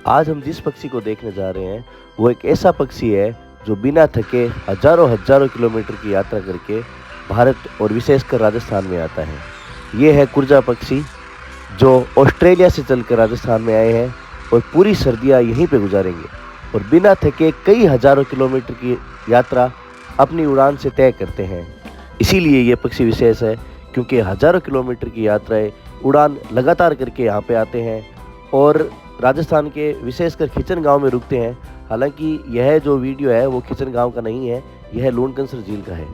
आज हम जिस पक्षी को देखने जा रहे हैं वो एक ऐसा पक्षी है जो बिना थके हजारों हजारों किलोमीटर की यात्रा करके भारत और विशेषकर राजस्थान में आता है। ये है कुरजा पक्षी जो ऑस्ट्रेलिया से चलकर राजस्थान में आए हैं और पूरी सर्दियाँ यहीं पे गुजारेंगे और बिना थके कई हजारों किलोमीटर की यात्रा अपनी उड़ान से तय करते हैं। इसीलिए ये पक्षी विशेष है क्योंकि हजारों किलोमीटर की यात्राएं उड़ान लगातार करके यहाँ पे आते हैं और राजस्थान के विशेषकर खिचन गांव में रुकते हैं। हालांकि यह जो वीडियो है वो खिचन गांव का नहीं है, यह लूणकंसर झील का है।